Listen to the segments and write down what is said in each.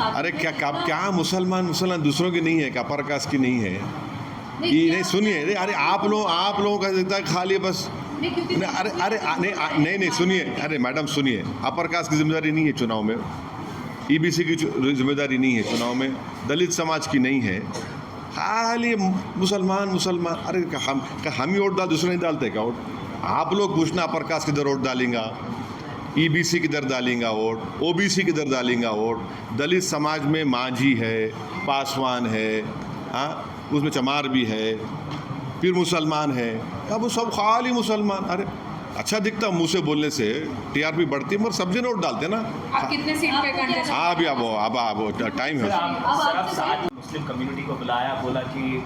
अरे क्या मुसलमान दूसरों की नहीं है क्या, अपर कास्ट की नहीं है ये? नहीं सुनिए, अरे आप लोगों का लगता है खाली बस नहीं सुनिए, अरे मैडम सुनिए, अपर कास्ट की जिम्मेदारी नहीं है चुनाव में, ईबीसी की जिम्मेदारी नहीं है चुनाव में, दलित समाज की नहीं है, खाली मुसलमान। अरे हम ही वोट डाल, दूसरे नहीं डालते क्या वोट? आप लोग पूछना अपर कास्ट किधर वोट डालेंगा, ईबीसी किधर डालेंगा वोट, ओबीसी किधर डालेंगा वोट, दलित समाज में मांझी है, पासवान है, हाँ उसमें चमार भी है, फिर मुसलमान है, अब वो सब खाली मुसलमान। अरे अच्छा दिखता मुंह से बोलने से, टीआरपी बढ़ती है, मगर सब्जी नोट डालते ना। आप कितने सीट पे कंटेस्ट? हाँ अभी अब टाइम है। सर आप साथ मुस्लिम कम्युनिटी को बुलाया, बोला कि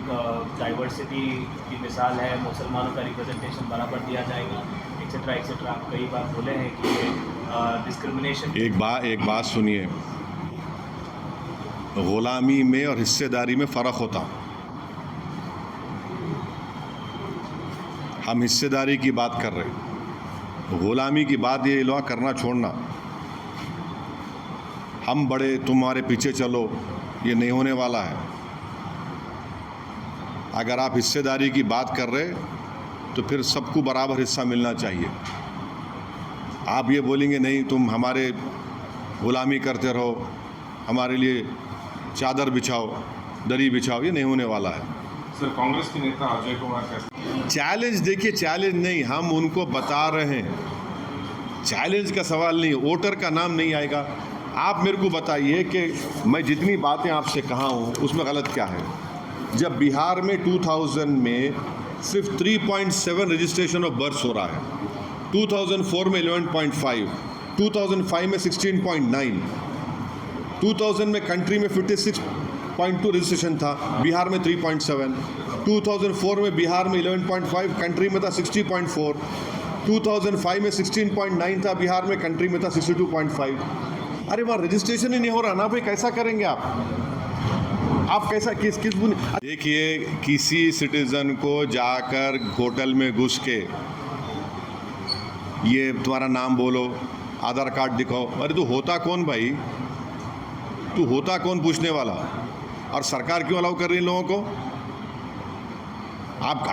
डाइवर्सिटी की मिसाल है, मुसलमानों का रिप्रेजेंटेशन बराबर दिया जाएगा, एक्सेट्रा। आप कई बार बोले हैं कि डिस्क्रिमिनेशन। एक बात सुनिए, गुलामी में और हिस्सेदारी में फ़र्क होता। हम हिस्सेदारी की बात कर रहे हैं, गुलामी की बात ये लोग करना छोड़ना, हम बड़े तुम्हारे पीछे चलो, ये नहीं होने वाला है। अगर आप हिस्सेदारी की बात कर रहे तो फिर सबको बराबर हिस्सा मिलना चाहिए। आप ये बोलेंगे नहीं तुम हमारे गुलामी करते रहो, हमारे लिए चादर बिछाओ, दरी बिछाओ, ये नहीं होने वाला है। सर कांग्रेस के नेता अजय कुमार का चैलेंज, देखिए चैलेंज नहीं, हम उनको बता रहे हैं, चैलेंज का सवाल नहीं, वोटर का नाम नहीं आएगा। आप मेरे को बताइए कि मैं जितनी बातें आपसे कहा हूँ उसमें गलत क्या है? जब बिहार में 2000 में सिर्फ 3.7 रजिस्ट्रेशन ऑफ बर्थ हो रहा है, 2004 में 11.5, 2005 में 16.9, 2000 में कंट्री में 56.2 रजिस्ट्रेशन था, बिहार में 3.7, 2004 में बिहार में 11.5, कंट्री में था 60.4, 2005 में 16.9 था, बिहार में कंट्री में था 62.5। अरे वहाँ रजिस्ट्रेशन ही नहीं हो रहा ना भाई, कैसा करेंगे आप कैसा किस देखिए, किसी सिटीज़न को जाकर होटल में घुस के ये तुम्हारा नाम बोलो, आधार कार्ड दिखाओ, अरे तू होता कौन भाई, तू होता कौन पूछने वाला? और सरकार क्यों अलाउ कर रही है लोगों को? आप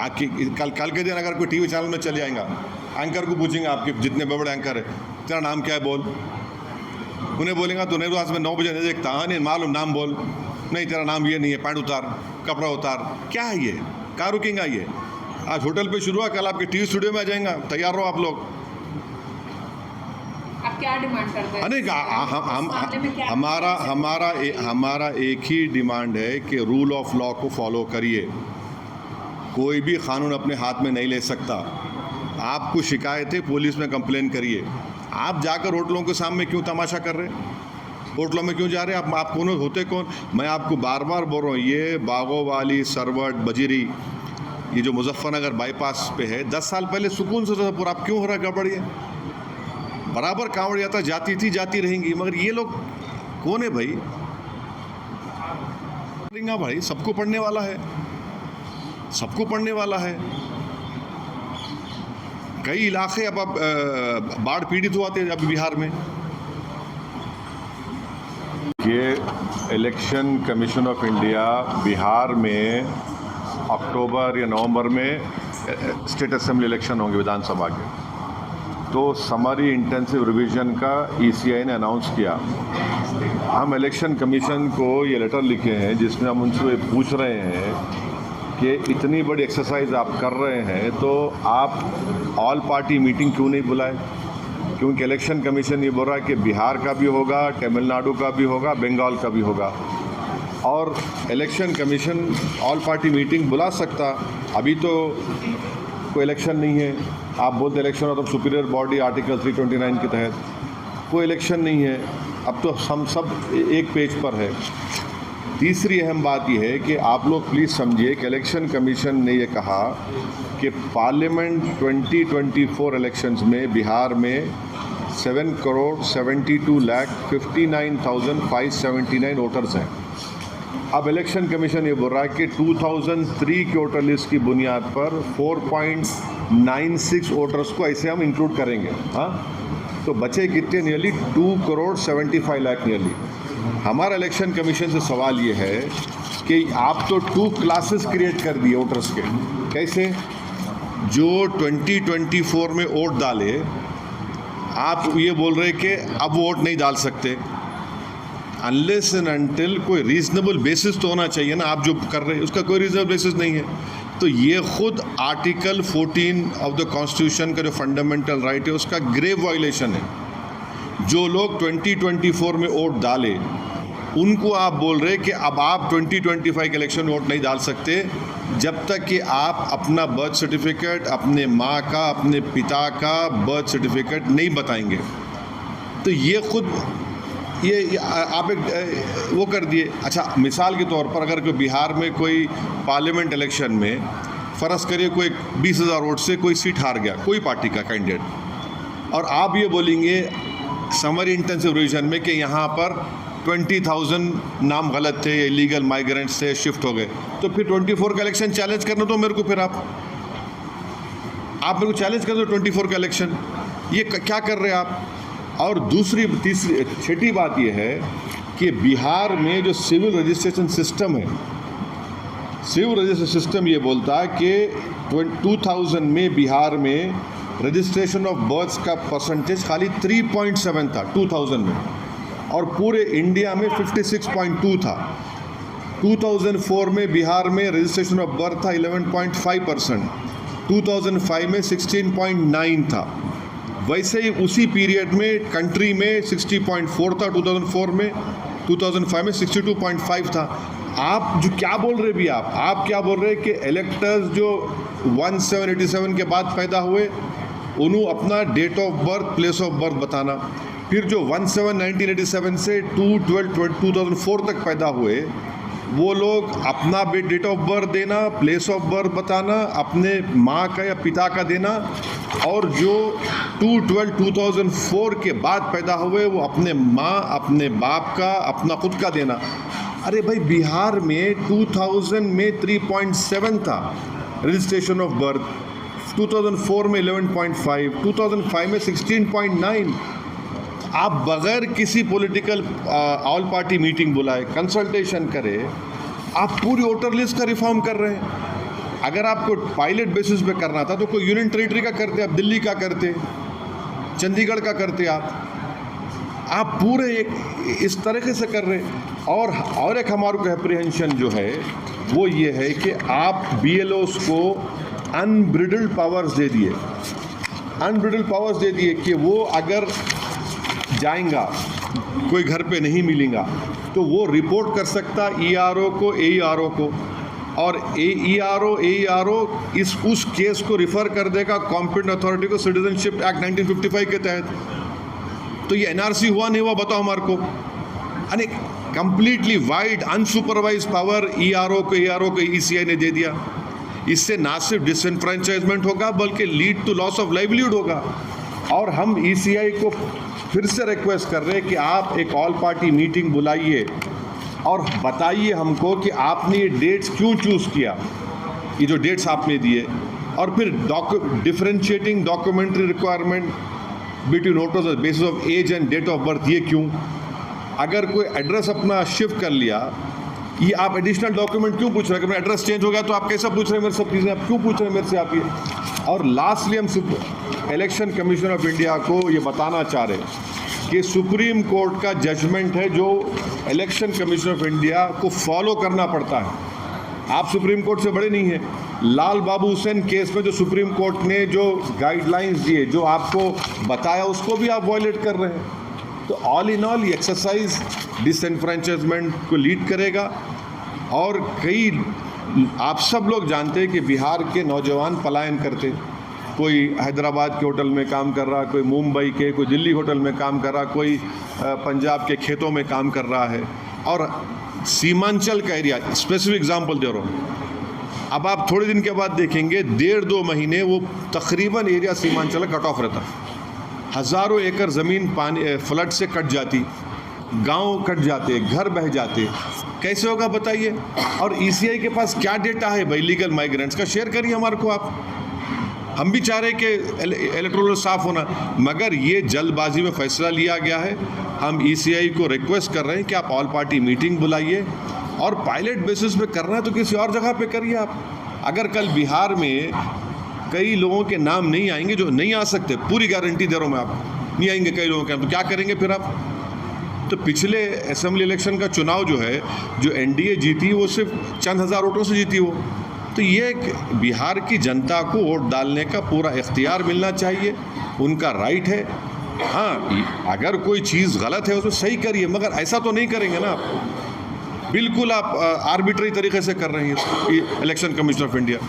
कल के दिन अगर कोई टीवी चैनल में चले आएगा, एंकर को पूछेंगे, आपके जितने बड़े एंकर है, तेरा नाम क्या है बोल, उन्हें बोलेगा तो नहीं, आज मैं 9 बजे नहीं देखता, हाँ नहीं मालूम, नाम बोल, नहीं तेरा नाम ये नहीं है, पैंट उतार, कपड़ा उतार, क्या है ये, कहाँ रुकेंगे ये? आज होटल पे शुरू हुआ, कल आपके टीवी स्टूडियो में आ जाएगा, तैयार रहो आप लोग। आप क्या डिमांड करते हैं? अरे हमारा एक ही डिमांड है कि रूल ऑफ लॉ को फॉलो करिए, कोई भी कानून अपने हाथ में नहीं ले सकता। आपको शिकायत है, पुलिस में कंप्लेन करिए। आप जाकर होटलों के सामने क्यों तमाशा कर रहे हैं? होटलों में क्यों जा रहे हैं आप कौन होते कौन? मैं आपको बार बार बोल रहा हूँ, ये बागोवाली, सरवट, बजीरी, ये जो मुजफ्फरनगर बाईपास पे है, 10 साल पहले सुकून से था पूरा, आप क्यों हो रहा है गड़बड़? ये बराबर कांवड़ यात्रा जाती रहेंगी, मगर ये लोग कौन है भाई? भाई सबको पढ़ने वाला है, सबको पढ़ने वाला है। कई इलाके अब बाढ़ पीड़ित हुआ थे अभी बिहार में। ये election commission of India Bihar में अक्टूबर या नवंबर में स्टेट असेंबली इलेक्शन होंगे विधानसभा के, तो समरी इंटेंसिव रिवीजन का ईसीआई ने अनाउंस किया। हम इलेक्शन कमीशन को ये लेटर लिखे हैं जिसमें हम उनसे पूछ रहे हैं कि इतनी बड़ी एक्सरसाइज आप कर रहे हैं तो आप ऑल पार्टी मीटिंग क्यों नहीं बुलाए? क्योंकि इलेक्शन कमीशन ये बोल रहा है कि बिहार का भी होगा, तमिलनाडु का भी होगा, बंगाल का भी होगा, और election commission all party meeting बुला सकता। अभी तो कोई इलेक्शन नहीं है, आप बोलते इलेक्शन हो तो सुपीरियर बॉडी आर्टिकल 329 के तहत कोई इलेक्शन नहीं है। अब तो हम सब एक पेज पर है। तीसरी अहम बात यह है कि आप लोग प्लीज़ समझिए कि इलेक्शन कमीशन ने ये कहा कि पार्लियामेंट 2024 इलेक्शंस में बिहार में 7,72,59,579 वोटर्स हैं। अब इलेक्शन कमीशन ये बोल रहा है कि 2003 के वोटर लिस्ट की बुनियाद पर 4.96 वोटर्स को ऐसे हम इंक्लूड करेंगे। हाँ, तो बचे कितने? Nearly 2,75,00,000 nearly. हमारा इलेक्शन कमीशन से सवाल ये है कि आप तो 2 क्लासेस क्रिएट कर दिए वोटर्स के। कैसे? जो 2024 में वोट डाले, आप ये बोल रहे कि अब वोट नहीं डाल सकते। अनलेस एंड अनटिल कोई रीजनेबल बेसिस तो होना चाहिए ना। आप जो कर रहे हैं उसका कोई रीजनेबल बेसिस नहीं है। तो ये खुद आर्टिकल 14 ऑफ द कॉन्स्टिट्यूशन का जो फंडामेंटल राइट है उसका ग्रेव वायलेशन है। जो लोग 2024 में वोट डाले उनको आप बोल रहे कि अब आप 2025 के इलेक्शन में वोट नहीं डाल सकते जब तक कि आप अपना बर्थ सर्टिफिकेट, अपने माँ का, अपने पिता का बर्थ सर्टिफिकेट नहीं बताएंगे। तो ये खुद ये आप एक वो कर दिए। अच्छा, मिसाल के तौर पर अगर कोई बिहार में कोई पार्लियामेंट इलेक्शन में फ़र्ज़ करिए कोई 20,000 वोट से कोई सीट हार गया, कोई पार्टी का कैंडिडेट, और आप ये बोलेंगे समर इंटेंसिव रिवीजन में कि यहाँ पर 20,000 नाम गलत थे, इलीगल माइग्रेंट्स थे, शिफ्ट हो गए, तो फिर 24 का इलेक्शन चैलेंज करना तो मेरे को, फिर आप मेरे को चैलेंज कर दो 24 का इलेक्शन। ये क्या कर रहे हैं आप? और दूसरी, तीसरी, छठी बात यह है कि बिहार में जो सिविल रजिस्ट्रेशन सिस्टम है, सिविल रजिस्ट्रेशन सिस्टम ये बोलता है कि 2000 में बिहार में रजिस्ट्रेशन ऑफ बर्थ्स का परसेंटेज खाली 3.7 था 2000 में, और पूरे इंडिया में 56.2 था। 2004 में बिहार में रजिस्ट्रेशन ऑफ बर्थ था 11.5%, 2005 में 16.9 था। वैसे ही उसी पीरियड में कंट्री में 60.4 था 2004 में, 2005 में 62.5 था। आप जो क्या बोल रहे भी, आप क्या बोल रहे हैं कि इलेक्टर्स जो 1787 के बाद पैदा हुए उन्होंने अपना date of birth, place of birth बताना, फिर जो 17-1987 से 2/12/2004 तक पैदा हुए वो लोग अपना डेट ऑफ बर्थ देना, प्लेस ऑफ बर्थ बताना, अपने माँ का या पिता का देना, और जो 2/12/2004 के बाद पैदा हुए वो अपने माँ, अपने बाप का, अपना खुद का देना। अरे भाई, बिहार में 2000 में 3.7 था रजिस्ट्रेशन ऑफ बर्थ, 2004 में 11.5, 2005 में 16.9। आप बगैर किसी पॉलिटिकल ऑल पार्टी मीटिंग बुलाए, कंसल्टेशन करे, आप पूरी वोटर लिस्ट का रिफॉर्म कर रहे हैं। अगर आपको पायलट बेसिस पे करना था तो कोई यूनियन टेरिटरी का करते, आप दिल्ली का करते, चंडीगढ़ का करते, आप पूरे एक इस तरीके से कर रहे हैं। और एक हमारे को एप्रीहेंशन जो है वो ये है कि आप BLOs को अनब्रिडल्ड पावर्स दे दिए, कि वो अगर जाएगा, कोई घर पे नहीं मिलेगा तो वो रिपोर्ट कर सकता ERO को, AERO को, और ERO उस केस को रिफ़र कर देगा कॉम्पिटेंट अथॉरिटी को सिटीजनशिप एक्ट 1955 के तहत। तो ये NRC हुआ नहीं हुआ बताओ हमारे को? यानी completely wide unsupervised power ERO को ECI ने दे दिया। इससे ना सिर्फ डिसएनफ्रेंचाइजमेंट होगा बल्कि lead to loss of livelihood होगा। और हम ECI को फिर से रिक्वेस्ट कर रहे हैं कि आप एक ऑल पार्टी मीटिंग बुलाइए और बताइए हमको कि आपने ये डेट्स क्यों चूज़ किया, ये जो डेट्स आपने दिए, और फिर differentiating documentary requirement between voters on basis of age and date of birth, ये क्यों? अगर कोई एड्रेस अपना शिफ्ट कर लिया, ये आप एडिशनल डॉक्यूमेंट क्यों पूछ रहे हैं? कि एड्रेस चेंज हो गया तो आप कैसा पूछ रहे हैं मेरे सब चीज़ें, आप क्यों पूछ रहे हैं मेरे से आप ये? और लास्टली हम इलेक्शन कमीशन ऑफ इंडिया को ये बताना चाह रहे हैं कि सुप्रीम कोर्ट का जजमेंट है जो इलेक्शन कमीशन ऑफ इंडिया को फॉलो करना पड़ता है। आप सुप्रीम कोर्ट से बड़े नहीं हैं। लाल बाबू हुसैन केस में जो सुप्रीम कोर्ट ने जो गाइडलाइंस दिए, जो आपको बताया, उसको भी आप वायलेट कर रहे हैं। तो ऑल इन ऑल ये एक्सरसाइज डिसएनफ्रेंचाइजमेंट को लीड करेगा। और कई आप सब लोग जानते हैं कि बिहार के नौजवान पलायन करते, कोई हैदराबाद के होटल में काम कर रहा, कोई मुंबई के, कोई दिल्ली होटल में काम कर रहा, कोई पंजाब के खेतों में काम कर रहा है। और सीमांचल का एरिया, स्पेसिफिक एग्जांपल दे रहा हूँ, अब आप थोड़े दिन के बाद देखेंगे 1.5-2 महीने वो तकरीबन एरिया सीमांचल कट ऑफ रहता, हज़ारों एकड़ ज़मीन पानी फ्लड से कट जाती, गांव कट जाते, घर बह जाते। कैसे होगा बताइए? और ECI के पास क्या डेटा है भाई लीगल माइग्रेंट्स का? शेयर करिए हमारे को आप। हम भी चाह रहे हैं कि इलेक्टोरल साफ होना, मगर ये जल्दबाजी में फैसला लिया गया है। हम ECI को रिक्वेस्ट कर रहे हैं कि आप ऑल पार्टी मीटिंग बुलाइए और पायलट बेसिस पे करना है तो किसी और जगह पे करिए आप। अगर कल बिहार में कई लोगों के नाम नहीं आएंगे जो नहीं आ सकते, पूरी गारंटी दे रहा हूँ मैं आपको, नहीं आएंगे कई लोगों के नाम, तो क्या करेंगे फिर आप? तो पिछले असेंबली इलेक्शन का चुनाव जो है, जो NDA जीती वो सिर्फ चंद हज़ार वोटों से जीती वो। तो ये बिहार की जनता को वोट डालने का पूरा इख्तियार मिलना चाहिए, उनका राइट है। हाँ, अगर कोई चीज़ गलत है उसको सही करिए, मगर ऐसा तो नहीं करेंगे ना आप। बिल्कुल आप आर्बिट्री तरीके से कर रहे हैं इलेक्शन कमीशन ऑफ इंडिया।